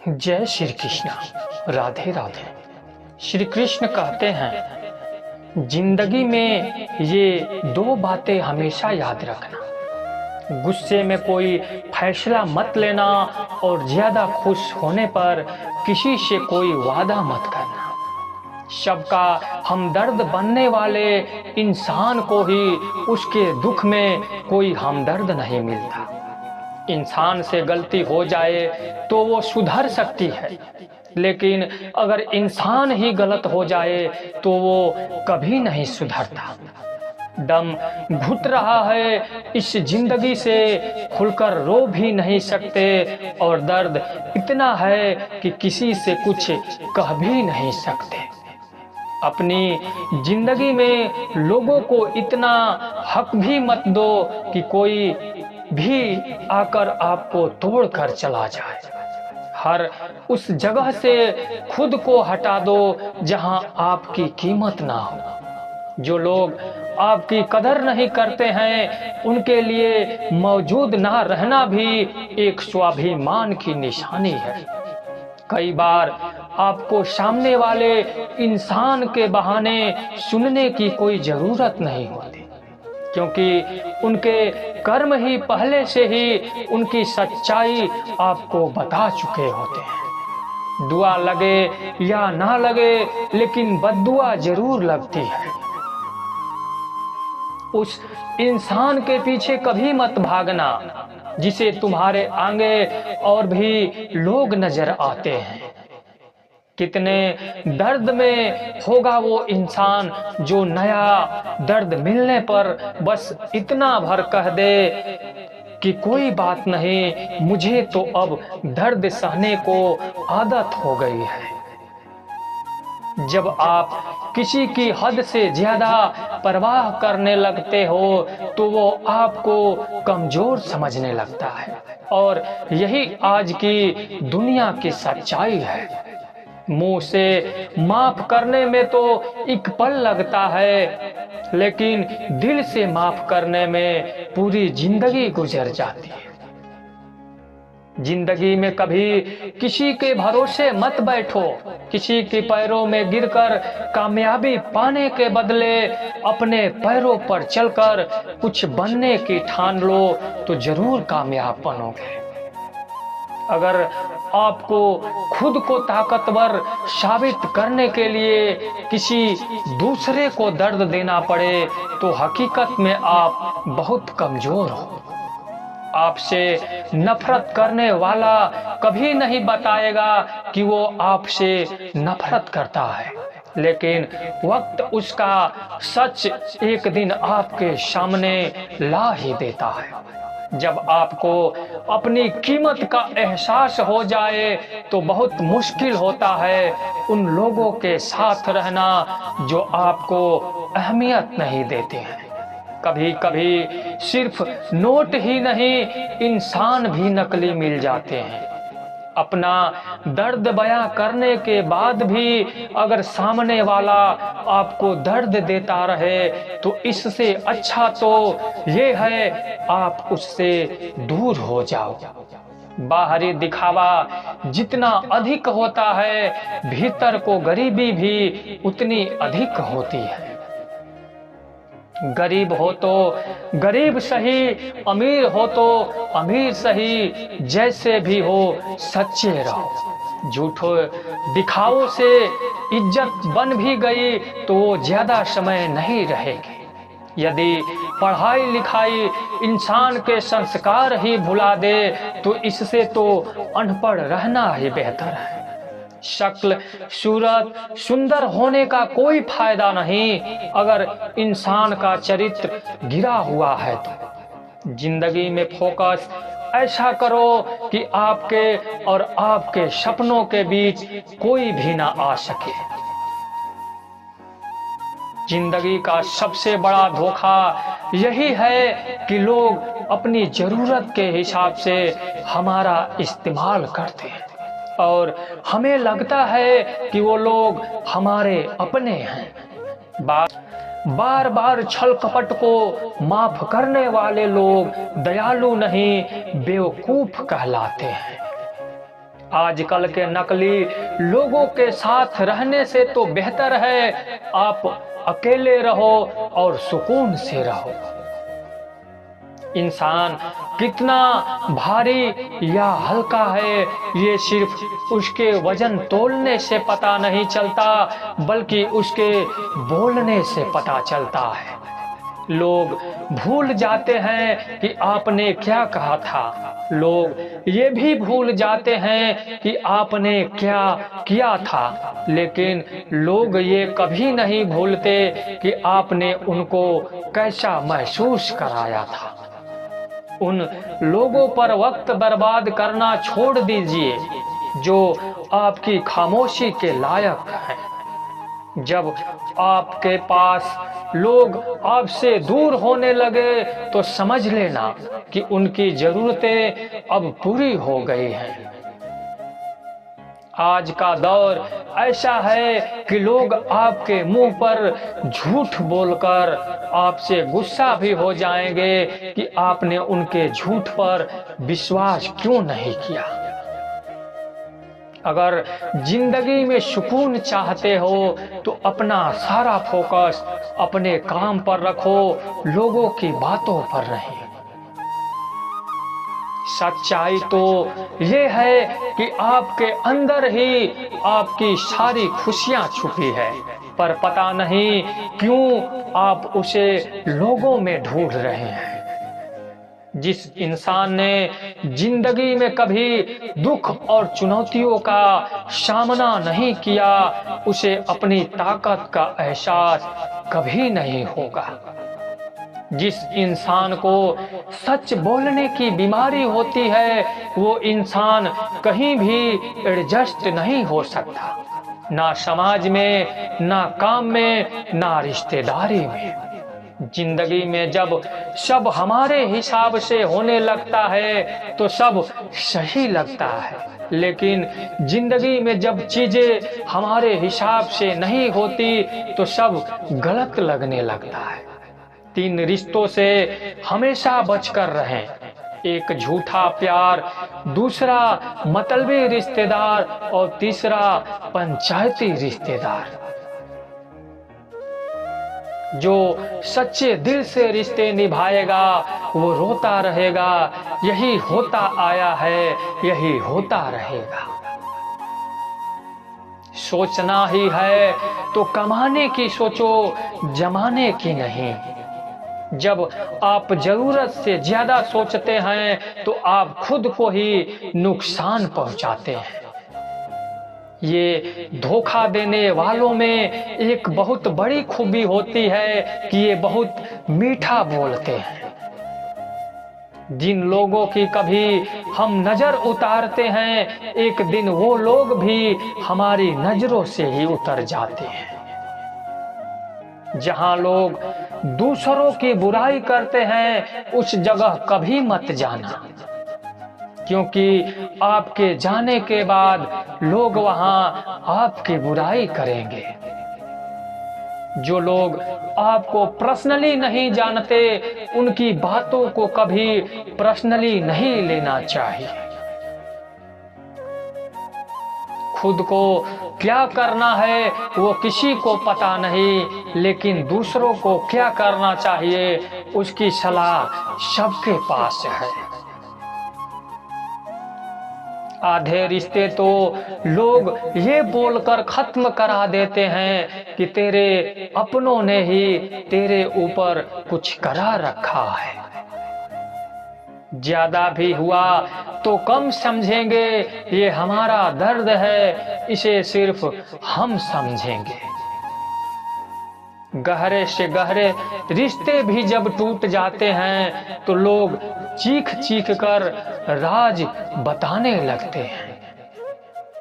जय श्री कृष्ण। राधे राधे। श्री कृष्ण कहते हैं, जिंदगी में ये दो बातें हमेशा याद रखना। गुस्से में कोई फैसला मत लेना और ज्यादा खुश होने पर किसी से कोई वादा मत करना। सबका हमदर्द बनने वाले इंसान को ही उसके दुख में कोई हमदर्द नहीं मिलता। इंसान से गलती हो जाए तो वो सुधर सकती है, लेकिन अगर इंसान ही गलत हो जाए तो वो कभी नहीं सुधरता। दम घुट रहा है इस जिंदगी से, खुलकर रो भी नहीं सकते और दर्द इतना है कि किसी से कुछ कह भी नहीं सकते। अपनी जिंदगी में लोगों को इतना हक भी मत दो कि कोई भी आकर आपको तोड़कर चला जाए। हर उस जगह से खुद को हटा दो जहां आपकी कीमत ना हो। जो लोग आपकी कदर नहीं करते हैं, उनके लिए मौजूद ना रहना भी एक स्वाभिमान की निशानी है। कई बार आपको सामने वाले इंसान के बहाने सुनने की कोई जरूरत नहीं होती, क्योंकि उनके कर्म ही पहले से ही उनकी सच्चाई आपको बता चुके होते हैं। दुआ लगे या ना लगे, लेकिन बद्दुआ जरूर लगती है। उस इंसान के पीछे कभी मत भागना जिसे तुम्हारे आगे और भी लोग नजर आते हैं। कितने दर्द में होगा वो इंसान जो नया दर्द मिलने पर बस इतना भर कह दे कि कोई बात नहीं, मुझे तो अब दर्द सहने को आदत हो गई है। जब आप किसी की हद से ज्यादा परवाह करने लगते हो तो वो आपको कमजोर समझने लगता है, और यही आज की दुनिया की सच्चाई है। मुंह से माफ करने में तो एक पल लगता है, लेकिन दिल से माफ करने में पूरी जिंदगी गुजर जाती है। जिंदगी में कभी किसी के भरोसे मत बैठो। किसी के पैरों में गिरकर कामयाबी पाने के बदले अपने पैरों पर चलकर कुछ बनने की ठान लो तो जरूर कामयाब बनोगे। अगर आपको खुद को ताकतवर साबित करने के लिए किसी दूसरे को दर्द देना पड़े तो हकीकत में आप बहुत कमजोर हो। आपसे नफरत करने वाला कभी नहीं बताएगा कि वो आपसे नफरत करता है, लेकिन वक्त उसका सच एक दिन आपके सामने ला ही देता है। जब आपको अपनी कीमत का एहसास हो जाए तो बहुत मुश्किल होता है उन लोगों के साथ रहना जो आपको अहमियत नहीं देते हैं। कभी कभी सिर्फ नोट ही नहीं, इंसान भी नकली मिल जाते हैं। अपना दर्द बयां करने के बाद भी अगर सामने वाला आपको दर्द देता रहे तो इससे अच्छा तो ये है आप उससे दूर हो जाओ। बाहरी दिखावा जितना अधिक होता है, भीतर को गरीबी भी उतनी अधिक होती है। गरीब हो तो गरीब सही, अमीर हो तो अमीर सही, जैसे भी हो सच्चे रहो। झूठो दिखावों से इज्जत बन भी गई तो वो ज्यादा समय नहीं रहेगी। यदि पढ़ाई लिखाई इंसान के संस्कार ही भुला दे तो इससे तो अनपढ़ रहना ही बेहतर है। शक्ल सूरत सुंदर होने का कोई फायदा नहीं अगर इंसान का चरित्र गिरा हुआ है। तो जिंदगी में फोकस ऐसा करो कि आपके और आपके सपनों के बीच कोई भी ना आ सके। जिंदगी का सबसे बड़ा धोखा यही है कि लोग अपनी जरूरत के हिसाब से हमारा इस्तेमाल करते हैं और हमें लगता है कि वो लोग हमारे अपने हैं। बार बार छल कपट को माफ करने वाले लोग दयालु नहीं, बेवकूफ कहलाते हैं। आजकल के नकली लोगों के साथ रहने से तो बेहतर है आप अकेले रहो और सुकून से रहो। इंसान कितना भारी या हल्का है ये सिर्फ उसके वजन तोलने से पता नहीं चलता, बल्कि उसके बोलने से पता चलता है। लोग भूल जाते हैं कि आपने क्या कहा था, लोग ये भी भूल जाते हैं कि आपने क्या किया था, लेकिन लोग ये कभी नहीं भूलते कि आपने उनको कैसा महसूस कराया था। उन लोगों पर वक्त बर्बाद करना छोड़ दीजिए जो आपकी खामोशी के लायक हैं। जब आपके पास लोग आपसे दूर होने लगे तो समझ लेना कि उनकी जरूरतें अब पूरी हो गई हैं। आज का दौर ऐसा है कि लोग आपके मुंह पर झूठ बोलकर आपसे गुस्सा भी हो जाएंगे कि आपने उनके झूठ पर विश्वास क्यों नहीं किया। अगर जिंदगी में सुकून चाहते हो तो अपना सारा फोकस अपने काम पर रखो, लोगों की बातों पर नहीं। सच्चाई तो ये है कि आपके अंदर ही आपकी सारी खुशियां छुपी है, पर पता नहीं क्यों आप उसे लोगों में ढूंढ रहे हैं। जिस इंसान ने जिंदगी में कभी दुख और चुनौतियों का सामना नहीं किया, उसे अपनी ताकत का एहसास कभी नहीं होगा। जिस इंसान को सच बोलने की बीमारी होती है, वो इंसान कहीं भी एडजस्ट नहीं हो सकता, ना समाज में, ना काम में, ना रिश्तेदारी में। जिंदगी में जब सब हमारे हिसाब से होने लगता है तो सब सही लगता है, लेकिन जिंदगी में जब चीजें हमारे हिसाब से नहीं होती तो सब गलत लगने लगता है। 3 रिश्तों से हमेशा बचकर रहें। एक झूठा प्यार, दूसरा मतलबी रिश्तेदार और तीसरा पंचायती रिश्तेदार। जो सच्चे दिल से रिश्ते निभाएगा वो रोता रहेगा, यही होता आया है, यही होता रहेगा। सोचना ही है तो कमाने की सोचो, जमाने की नहीं। जब आप जरूरत से ज्यादा सोचते हैं तो आप खुद को ही नुकसान पहुंचाते हैं। ये धोखा देने वालों में एक बहुत बड़ी खूबी होती है कि ये बहुत मीठा बोलते हैं। जिन लोगों की कभी हम नजर उतारते हैं, एक दिन वो लोग भी हमारी नजरों से ही उतर जाते हैं। जहां लोग दूसरों की बुराई करते हैं, उस जगह कभी मत जाना, क्योंकि आपके जाने के बाद लोग वहां आपकी बुराई करेंगे। जो लोग आपको पर्सनली नहीं जानते, उनकी बातों को कभी पर्सनली नहीं लेना चाहिए। खुद को क्या करना है वो किसी को पता नहीं, लेकिन दूसरों को क्या करना चाहिए उसकी सलाह सबके पास है। आधे रिश्ते तो लोग ये बोलकर खत्म करा देते हैं कि तेरे अपनों ने ही तेरे ऊपर कुछ करा रखा है। ज्यादा भी हुआ तो कम समझेंगे, ये हमारा दर्द है, इसे सिर्फ हम समझेंगे। गहरे से गहरे रिश्ते भी जब टूट जाते हैं तो लोग चीख चीख कर राज बताने लगते हैं।